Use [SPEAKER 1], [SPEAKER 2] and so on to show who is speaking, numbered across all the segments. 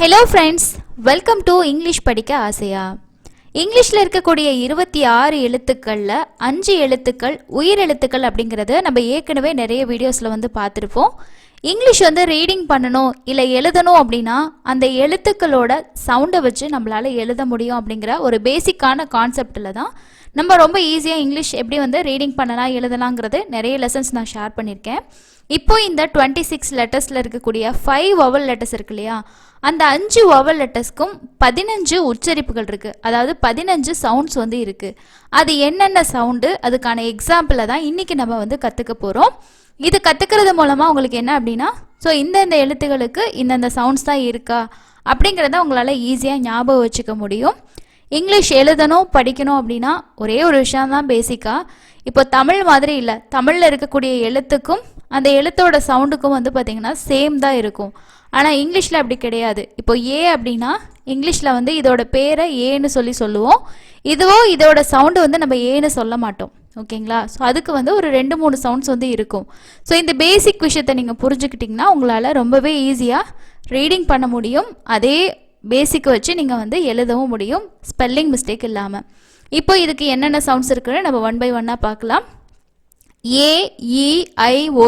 [SPEAKER 1] Hello friends, welcome to English படிக்க ஆசையா. இங்கிலீஷ்ல இருக்கக்கூடிய 26 எழுத்துக்கள்ல 5 எழுத்துக்கள் உயிர் எழுத்துக்கள் அப்படிங்கறது நம்ம ஏற்கனவே நிறைய வீடியோஸ்ல பார்த்திருப்போம். இங்கிலீஷ் ரீடிங் பண்ணணும் இல்ல எழுதணும் அப்படினா அந்த எழுத்துக்களோட சவுண்ட வச்சு நம்மளால எழுத முடியும் அப்படிங்கற ஒரு பேசிக்கான கான்செப்ட்ல தான் நம்ம ரொம்ப ஈஸியா இங்கிலீஷ் எப்படி ரீடிங் பண்ணலாம் எழுதலாம்ங்கறது நிறைய லெசன்ஸ் நான் ஷேர் பண்ணிருக்கேன். இப்போ இந்த 26 லெட்டர்ஸ்ல இருக்கக்கூடிய 5 வவல் லெட்டர்ஸ் இருக்கு இல்லையா, அந்த 5 வவல் லெட்டர்ஸ்க்கும் 15 உச்சரிப்புகள் இருக்கு. அதாவது 15 சவுண்ட்ஸ் இருக்கு. அது என்னென்ன சவுண்டு, அதுக்கான எக்ஸாம்பிளை தான் இன்னைக்கு நம்ம கற்றுக்க போகிறோம். இது கற்றுக்கிறது மூலமாக உங்களுக்கு என்ன அப்படின்னா, ஸோ இந்த எழுத்துகளுக்கு இந்தந்த சவுண்ட்ஸ் தான் இருக்கா அப்படிங்கிறத உங்களால் ஈஸியாக ஞாபகம் வச்சுக்க முடியும். இங்கிலீஷ் எழுதணும் படிக்கணும் அப்படின்னா ஒரே ஒரு விஷயம் தான் பேசிக்காக. இப்போ தமிழ் மாதிரி இல்லை, தமிழில் இருக்கக்கூடிய எழுத்துக்கும் அந்த எழுத்தோட சவுண்டுக்கும் பார்த்தீங்கன்னா சேம் தான் இருக்கும். ஆனால் இங்கிலீஷில் அப்படி கிடையாது. இப்போ ஏ அப்படின்னா இங்கிலீஷில் இதோட பேரை ஏன்னு சொல்லுவோம். இதுவோ இதோட சவுண்டு நம்ம ஏன்னு சொல்ல மாட்டோம். ஓகேங்களா? ஸோ அதுக்கு ஒரு 2-3 சவுண்ட்ஸ் இருக்கும். ஸோ இந்த பேசிக் விஷயத்தை நீங்கள் புரிஞ்சுக்கிட்டிங்கன்னா உங்களால் ரொம்பவே ஈஸியாக ரீடிங் பண்ண முடியும். அதே பேசிக் வச்சு நீங்கள் எழுதவும் முடியும், ஸ்பெல்லிங் மிஸ்டேக் இல்லாமல். இப்போ இதுக்கு என்னென்ன சவுண்ட்ஸ் இருக்குன்னு நம்ம 1 by 1 பார்க்கலாம். ஏ, இ, ஐ, ஓ,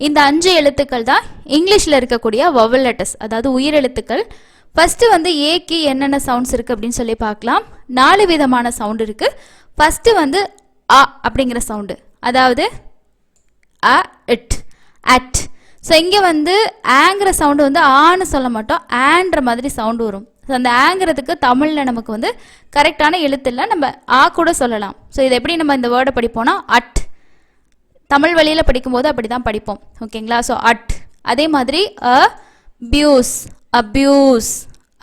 [SPEAKER 1] இந்த 5 எழுத்துக்கள் தான் இங்கிலீஷில் இருக்கக்கூடிய வவல் லெட்டர்ஸ், அதாவது உயிர் எழுத்துக்கள். ஃபஸ்ட்டு ஏக்கு என்னென்ன சவுண்ட்ஸ் இருக்குது அப்படின்னு சொல்லி பார்க்கலாம். 4 விதமான சவுண்டு இருக்குது. ஃபஸ்ட்டு அ அப்படிங்கிற சவுண்டு, அதாவது அ, இட், அட். ஸோ இங்கே ஆங்கிற சவுண்டு ஆன்னு சொல்ல மாட்டோம், ஆன்ற மாதிரி சவுண்டு வரும். ஸோ அந்த ஆங்கிறதுக்கு தமிழில் நமக்கு கரெக்டான எழுத்து இல்லை, நம்ம ஆ கூட சொல்லலாம். ஸோ இதை எப்படி நம்ம இந்த வேர்டை படிப்போம்னா அட், தமிழ் வழியில் படிக்கும்போது அப்படி தான் படிப்போம். ஓகேங்களா? So at. அதே மாதிரி அபியூஸ், அபியூஸ்,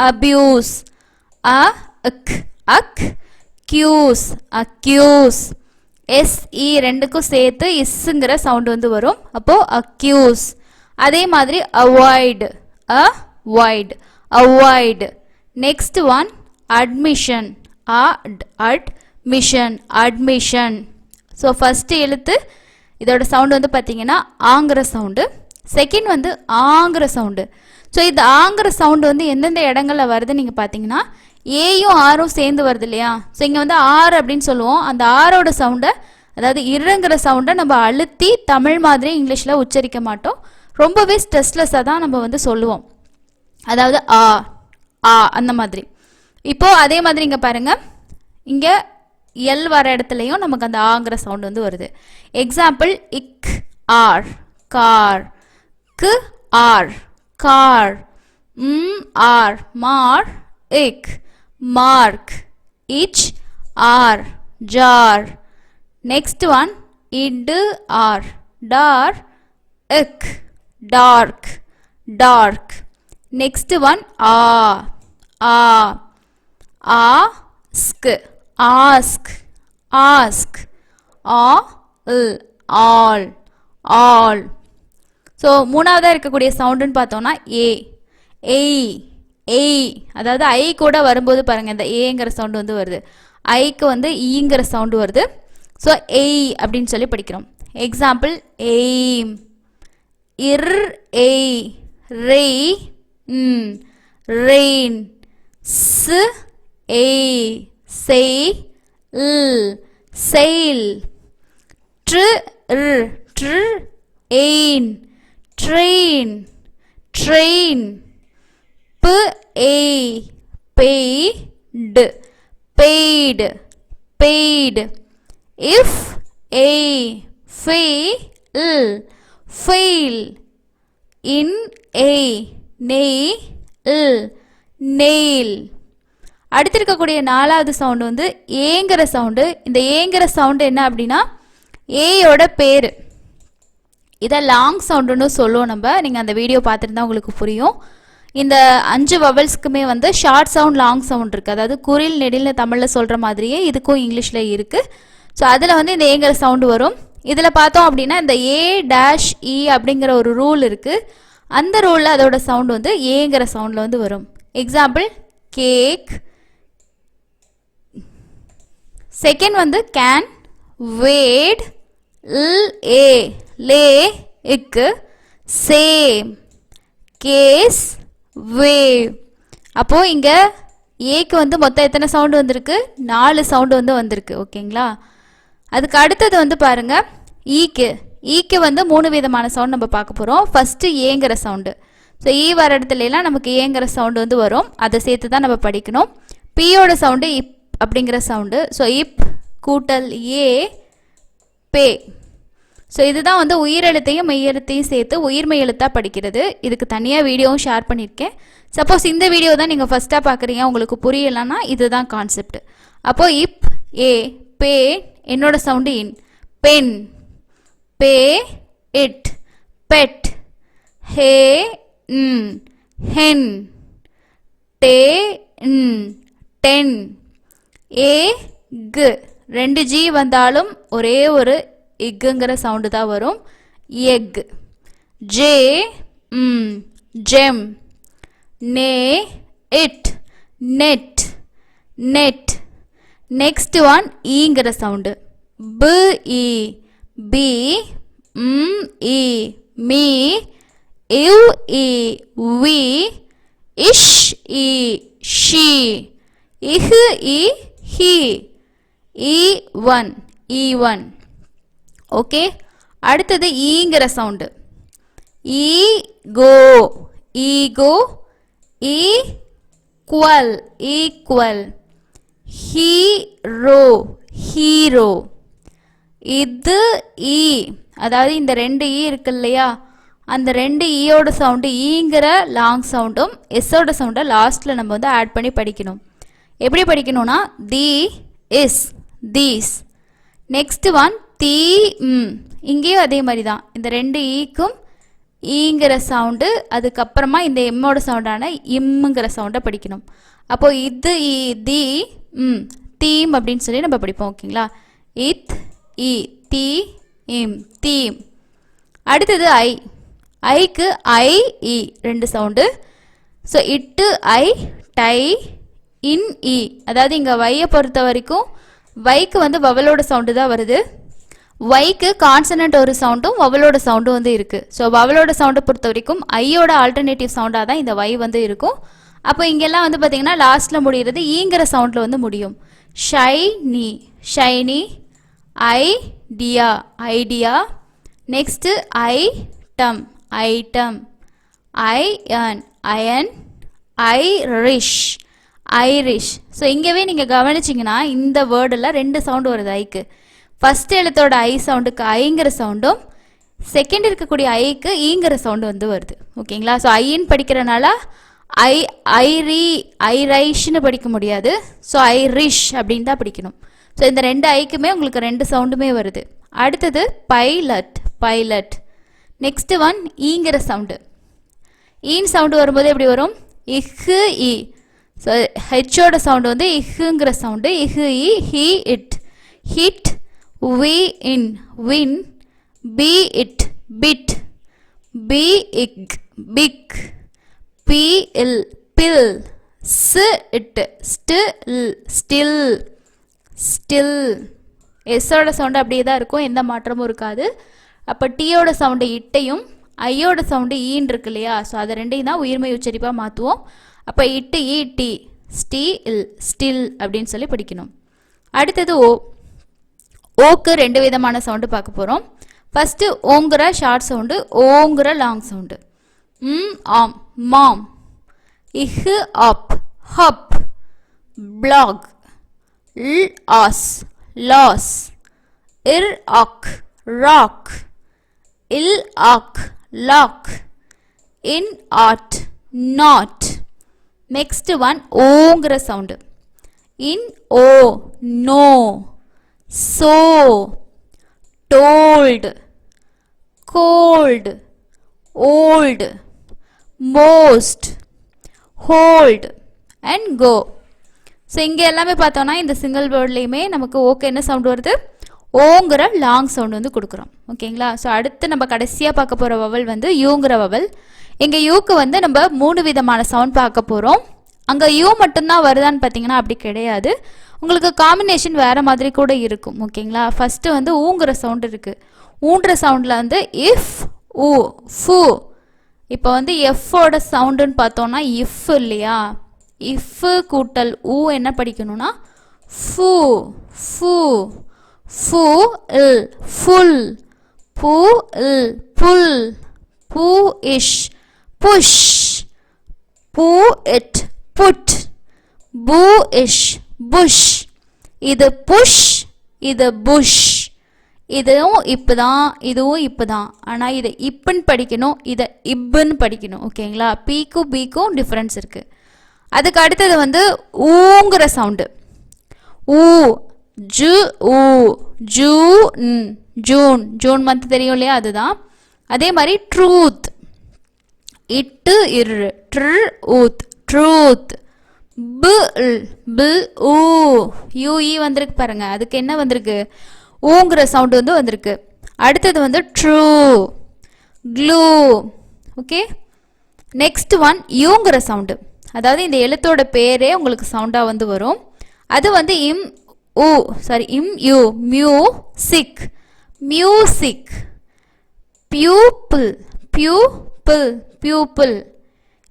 [SPEAKER 1] அபியூஸ். அக், அக், கியூஸ், அக்யூஸ். எஸ்இ ரெண்டுக்கும் சேர்த்து இஸ்ஸுங்கிற சவுண்டு வரும். அப்போது அக்யூஸ். அதே மாதிரி avoid, avoid, avoid. Next one admission, admission, admission. So first எழுத்து இதோட சவுண்டு பார்த்தீங்கன்னா ஆங்கிற சவுண்டு. செகண்ட் ஆங்கிற சவுண்டு. ஸோ இது ஆங்கிற சவுண்டு எந்தெந்த இடங்களில் வருது நீங்கள் பார்த்தீங்கன்னா ஏயும் ஆரும் சேர்ந்து வருது இல்லையா. ஸோ இங்கே ஆர் அப்படின்னு சொல்லுவோம். அந்த ஆரோட சவுண்டை, அதாவது இருங்கிற சவுண்டை நம்ம அழுத்தி தமிழ் மாதிரி இங்கிலீஷில் உச்சரிக்க மாட்டோம், ரொம்பவே ஸ்ட்ரெஸ்லெஸ்ஸாக தான் நம்ம சொல்லுவோம். அதாவது ஆ, ஆ அந்த மாதிரி. இப்போது அதே மாதிரி இங்கே பாருங்கள், இங்கே எல் வர இடத்துலையும் நமக்கு அந்த ஆங்கிற சவுண்டு வருது. எக்ஸாம்பிள் இக், ஆர், கார். கு, ஆர், கார். ஆர், மார், இக், மார்க். இச், ஆர், ஜார். நெக்ஸ்ட் ஒன் இடு, ஆர், டார், இக், டார்க், டார்க். நெக்ஸ்ட் ஒன் ஆ, ஆ, ask, ask, ask. All, all, all. So மூணாவதாக இருக்கக்கூடிய சவுண்டுன்னு பார்த்தோம்னா ஏ, எய், எய். அதாவது ஐ கூட வரும்போது பாருங்கள் இந்த ஏங்கிற சவுண்டு வருது. ஐக்கு ஈங்கிற சவுண்டு வருது. ஸோ எய் அப்படின்னு சொல்லி படிக்கிறோம். எக்ஸாம்பிள் எய்ம், இர், எய், ரெய், ரெயின். ஸ், எய், செய், இல், செயில். ட்ரு, இர், ட்ரு, எயின், ட்ரெயின், ட்ரெயின். பு, ஏய், பெய்டு, பெய்டு, பெய்டு. இஃப், ஏய், ஃபெயில், ஃபெயில். இன், ஏய், நெய், இல், நெயில். அடுத்திருக்கக்கூடிய 4வது சவுண்டு ஏங்கிற சவுண்டு. இந்த ஏங்கிற சவுண்டு என்ன அப்படின்னா ஏயோட பேர். இதை லாங் சவுண்டுன்னு சொல்லுவோம் நம்ம. நீங்கள் அந்த வீடியோ பார்த்துருந்தா உங்களுக்கு புரியும். இந்த 5 வவல்ஸ்க்குமே ஷார்ட் சவுண்ட், லாங் சவுண்ட் இருக்குது. அதாவது குறில், நெடில்னு தமிழில் சொல்கிற மாதிரியே இதுக்கும் இங்கிலீஷில் இருக்குது. ஸோ அதில் இந்த ஏங்கிற சவுண்டு வரும். இதில் பார்த்தோம் அப்படின்னா இந்த ஏ டேஷ் இ அப்படிங்கிற ஒரு ரூல் இருக்குது. அந்த ரூலில் அதோட சவுண்டு ஏங்கிற சவுண்டில் வரும். Example cake. செகண்ட் கேன், வேட், இல், ஏ, லே, இக்கு, சேம், கேஸ், wave. அப்போது இங்கே ஏக்கு வந்து மொத்தம் எத்தனை சவுண்டு வந்திருக்கு? 4 சவுண்டு வந்து வந்திருக்கு. ஓகேங்களா? அதுக்கு அடுத்தது வந்து பாருங்கள் ஈக்கு வந்து 3 விதமான சவுண்ட் நம்ம பார்க்க போகிறோம். ஃபஸ்ட்டு ஏங்கிற சவுண்டு. ஸோ வர இடத்துலலாம் நமக்கு ஏங்கிற சவுண்டு வந்து வரும். அதை சேர்த்து தான் நம்ம படிக்கணும். பியோட சவுண்டு இப் அப்படிங்கிற சவுண்டு. ஸோ இப் கூட்டல் ஏ பே. ஸோ இதுதான் வந்து உயிரெழுத்தையும் மெய்யெழுத்தையும் சேர்த்து உயிர்மை எழுத்தாக படிக்கிறது. இதுக்கு தனியாக வீடியோவும் ஷேர் பண்ணியிருக்கேன். சப்போஸ் இந்த வீடியோ தான் நீங்கள் ஃபஸ்ட்டாக பார்க்குறீங்க, உங்களுக்கு புரியலைன்னா இதுதான் கான்செப்ட். அப்போது இப் ஏ பே, என்னோட சவுண்டு இன். பென் பே இட், பெட் ஹே இன், ஹென் டே இன், டென் ஏ கு. 2 ஜி வந்தாலும் ஒரே ஒரு இக்குங்கிற சவுண்டு தான் வரும். எக். ஜே ஜெம். நே இட், நெட் நெட். நெக்ஸ்ட் ஒன் ஈங்கிற சவுண்டு. பு இ பி, இ மீ, இவ் இ வி, இஷ் இ ஷி, இஹு இ ஹி, E1 E1. ஓகே, அடுத்தது ஈங்கிற sound. Ego ego, equal equal, hero hero. இது ஈ, அதாவது இந்த 2 ஈ இருக்கு இல்லையா, அந்த 2 ஈயோட சவுண்டு ஈங்கிற லாங் சவுண்டும் எஸ்ஸோட சவுண்டை லாஸ்ட்டில் நம்ம வந்து ஆட் பண்ணி படிக்கணும். எப்படி படிக்கணும்னா தி இஸ், தீஸ். நெக்ஸ்ட் ஒன் தீ. இங்கேயும் அதே மாதிரி தான். இந்த 2 ஈக்கும் ஈங்கிற சவுண்டு, அதுக்கப்புறமா இந்த எம்மோட சவுண்டான இம்முங்கிற சவுண்டை படிக்கணும். அப்போது இது இ தி தீம் அப்படின்னு சொல்லி நம்ம படிப்போம். ஓகேங்களா? இத் இ தீ இம், தீம். அடுத்தது ஐக்கு ஐ இ 2 சவுண்டு. ஸோ இட்டு ஐ, டை, இன் இ. அதாவது இங்கே வையை பொறுத்த வரைக்கும் வைக்கு வந்து வவலோட சவுண்டு தான் வருது. வைக்கு கான்சனன்ட் ஒரு சவுண்டும் வவலோட சவுண்டும் வந்து இருக்குது. ஸோ வவலோட சவுண்டை பொறுத்த வரைக்கும் ஐயோட ஆல்டர்னேட்டிவ் சவுண்டாக தான் இந்த வை வந்து இருக்கும். அப்போ இங்கெல்லாம் வந்து பார்த்திங்கன்னா லாஸ்ட்டில் முடிகிறது ஈங்கிற சவுண்டில் வந்து முடியும். Shiny shiny, idea idea. Next item item, iron iron, Irish Irish. So இங்கேவே நீங்கள் கவனிச்சிங்கன்னா இந்த வேர்டில் 2 சவுண்டு வருது ஐக்கு. ஃபஸ்ட் எழுத்தோட ஐ சவுண்டுக்கு ஐங்கிற சவுண்டும், செகண்ட் இருக்கக்கூடிய ஐக்கு ஈங்கிற சவுண்டு வந்து வருது. ஓகேங்களா? ஸோ ஐன்னு படிக்கிறனால ஐரைஷ்னு படிக்க முடியாது. ஸோ ஐரிஷ் அப்படின்னு தான் படிக்கணும். ஸோ இந்த 2 ஐக்குமே உங்களுக்கு 2 சவுண்டுமே வருது. அடுத்தது பைலட் பைலட். நெக்ஸ்ட் ஒன் ஈங்கிற சவுண்டு. ஈன் சவுண்டு வரும்போது எப்படி வரும்? இஹு இ. ஸோ ஹெச்சோட சவுண்டு வந்து இஹுங்கிற சவுண்டு. இஹு இ, ஹி இட், ஹிட், வி இன், வின், பி இட், பிட், பி இக், பிக், பி இல், பில், ஸ் இட், ஸ்டில், ஸ்டில், ஸ்டில். எஸ்ஸோட சவுண்டு அப்படியே தான் இருக்கும், எந்த மாற்றமும் இருக்காது. அப்போ டீயோட சவுண்டு இட்டையும் ஐயோட சவுண்டு ஈன் இருக்கு இல்லையா, ஸோ அதை 2ஐயும் தான் உயிர்மை உச்சரிப்பாக மாற்றுவோம். அப்போ இட்டு ஈ டி, ஸ்டீல் ஸ்டில் அப்படின்னு சொல்லி படிக்கணும். அடுத்தது ஓக்கு 2 விதமான சவுண்டு பார்க்க போகிறோம். ஃபஸ்ட்டு ஓங்குற ஷார்ட் சவுண்டு, ஓங்குற லாங் சவுண்டு. ஆம் மாம், இஹு அப், ஹப், பிளாக், ல் ஆஸ், லாஸ், இர் ஆக், ராக், இல் ஆக், லாக், இன் ஆட், நாட். நெக்ஸ்ட் ஒன் ஓங்கிற சவுண்டு. இன் ஓ, no, so, told, gold, old, most, hold and go. So இங்கே எல்லாமே பார்த்தோன்னா இந்த சிங்கிள் வேர்ட்லேயுமே நமக்கு ஓகே என்ன சவுண்டு வருது? ஓங்கிற லாங் சவுண்டு வந்து கொடுக்குறோம். ஓகேங்களா? ஸோ அடுத்து நம்ம கடைசியாக பார்க்க போகிற வவல் வந்து யூங்கிற வவல். இங்கே யூக்கு வந்து நம்ம 3 விதமான சவுண்ட் பார்க்க போகிறோம். அங்கே யூ மட்டும்தான் வருதான்னு பார்த்தீங்கன்னா அப்படி கிடையாது, உங்களுக்கு காம்பினேஷன் வேறு மாதிரி கூட இருக்கும். ஓகேங்களா? ஃபஸ்ட்டு வந்து ஊங்குற சவுண்டு இருக்குது. ஊன்ற சவுண்டில் வந்து இஃப், ஃபு. இப்போ வந்து எஃப்போட சவுண்டுன்னு பார்த்தோன்னா இஃப் இல்லையா, இஃப் கூட்டல் ஊ என்ன படிக்கணும்னா ஃபு ஃபு ஃபு இல் ஃபுல் பு இல் புல் பு இஷ் புஷ் பு இட் புட் பு இஷ் புஷ் இது புஷ் இது புஷ் இதுவும் இப்பதான் இதுவும் இப்பதான் ஆனால் இதை இப்புன்னு படிக்கணும் இதை இப்புன்னு படிக்கணும் ஓகேங்களா பீக்கும் பீக்கும் டிஃப்ரென்ஸ் இருக்குது அதுக்கு அடுத்தது வந்து ஊங்கிற சவுண்டு ஊ ஜு ஊ ஜூன் ஜூன் ஜூன் மந்த் தெரியும் இல்லையா அதுதான் அதே மாதிரி ட்ரூத் இட்டு இரு ட்ரு ஊத் ட்ரூத் பில் ஊ யூஇ வந்திருக்கு பாருங்க அதுக்கு என்ன வந்திருக்கு ஊங்கிற சவுண்டு வந்து வந்திருக்கு அடுத்தது வந்து true clue okay next one யூங்கிற சவுண்டு அதாவது இந்த எழுத்தோட பேரே உங்களுக்கு சவுண்டாக வந்து வரும் அது வந்து இம் ஊ sorry um U music music pupil pupil pupil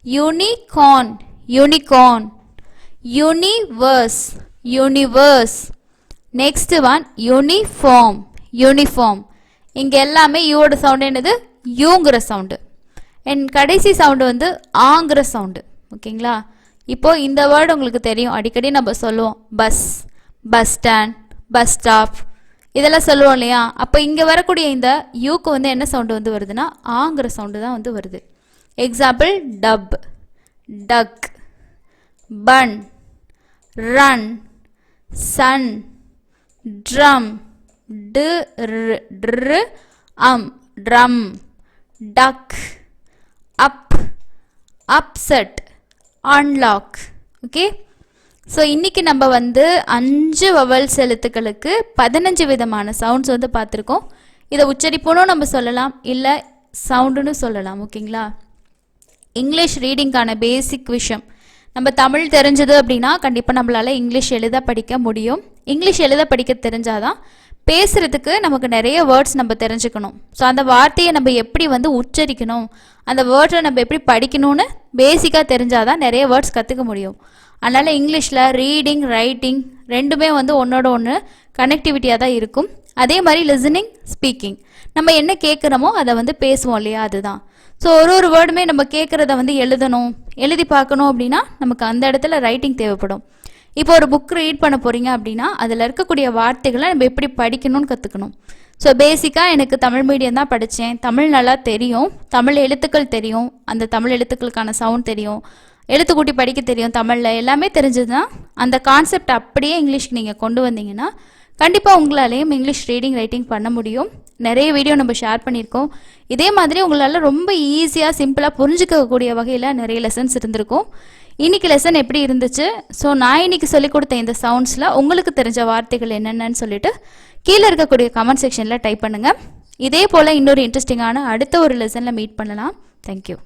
[SPEAKER 1] unicorn unicorn universe universe next one uniform uniform இங்கே எல்லாமே யூவோட சவுண்டு என்னது யூங்கிற சவுண்டு அண்ட் கடைசி சவுண்டு வந்து ஆங்கிற சவுண்டு ஓகேங்களா இப்போ இந்த வேர்டு உங்களுக்கு தெரியும் அடிக்கடி நம்ம சொல்லுவோம் bus bus stand bus stop இதெல்லாம் சொல்லுவோம் இல்லையா அப்போ இங்கே வரக்கூடிய இந்த யூக்கு வந்து என்ன சவுண்டு வந்து வருதுன்னா ஆங்கிற சவுண்டு தான் வந்து வருது எக்ஸாம்பிள் டப் டக் பன் ரன் சன் ட்ரம் ட்ரம் டக் அப் அப்செட் அன்லாக் ஓகே ஸோ இன்றைக்கி நம்ம வந்து 5 வவல்ஸ் எழுத்துக்களுக்கு 15 விதமான சவுண்ட்ஸ் வந்து பார்த்துருக்கோம் இதை உச்சரிப்புனும் நம்ம சொல்லலாம் இல்லை சவுண்டுன்னு சொல்லலாம் ஓகேங்களா இங்கிலீஷ் ரீடிங்கான பேசிக் விஷயம் நம்ம தமிழ் தெரிஞ்சது அப்படின்னா கண்டிப்பாக நம்மளால் இங்கிலீஷ் எழுத படிக்க முடியும் இங்கிலீஷ் எழுத படிக்க தெரிஞ்சாதான் பேசுகிறதுக்கு நமக்கு நிறைய வேர்ட்ஸ் நம்ம தெரிஞ்சுக்கணும் ஸோ அந்த வார்த்தையை நம்ம எப்படி வந்து உச்சரிக்கணும் அந்த வேர்ட்ஸை நம்ம எப்படி படிக்கணும்னு பேசிக்காக தெரிஞ்சாதான் நிறைய வேர்ட்ஸ் கற்றுக்க முடியும் அதனால் இங்கிலீஷில் ரீடிங் ரைட்டிங் ரெண்டுமே வந்து ஒன்றோட ஒன்று கனெக்டிவிட்டியாக தான் இருக்கும் அதே மாதிரி லிசனிங் ஸ்பீக்கிங் நம்ம என்ன கேட்குறோமோ அதை வந்து பேசுவோம் இல்லையா அதுதான் ஸோ ஒரு வேர்டுமே நம்ம கேட்குறத வந்து எழுதணும் எழுதி பார்க்கணும் அப்படின்னா நமக்கு அந்த இடத்துல ரைட்டிங் தேவைப்படும் இப்போ ஒரு புக் ரீட் பண்ண போகிறீங்க அப்படின்னா அதில் இருக்கக்கூடிய வார்த்தைகளை நம்ம எப்படி படிக்கணும்னு கற்றுக்கணும் ஸோ பேசிக்காக எனக்கு தமிழ் மீடியம் தான் படித்தேன் தமிழ் நல்லா தெரியும் தமிழ் எழுத்துக்கள் தெரியும் அந்த தமிழ் எழுத்துக்களுக்கான சவுண்ட் தெரியும் எழுத்துக்கூட்டி படிக்க தெரியும் தமிழில் எல்லாமே தெரிஞ்சதுன்னா அந்த கான்செப்ட் அப்படியே இங்கிலீஷ்க்கு நீங்கள் கொண்டு வந்தீங்கன்னா கண்டிப்பாக உங்களாலேயும் இங்கிலீஷ் ரீடிங் ரைட்டிங் பண்ண முடியும் நிறைய வீடியோ நம்ம ஷேர் பண்ணியிருக்கோம் இதே மாதிரி உங்களால் ரொம்ப ஈஸியாக சிம்பிளாக புரிஞ்சிக்கக்கூடிய வகையில் நிறைய லெசன்ஸ் இருந்திருக்கும் இன்றைக்கி லெசன் எப்படி இருந்துச்சு ஸோ நான் இன்றைக்கி சொல்லிக் கொடுத்த இந்த சவுண்ட்ஸில் உங்களுக்கு தெரிஞ்ச வார்த்தைகள் என்னென்னு சொல்லிட்டு கீழே இருக்கக்கூடிய கமெண்ட் செக்ஷனில் டைப் பண்ணுங்கள் இதே போல் இன்னொரு இன்ட்ரெஸ்டிங்கான அடுத்த ஒரு லெசனில் மீட் பண்ணலாம் தேங்க்யூ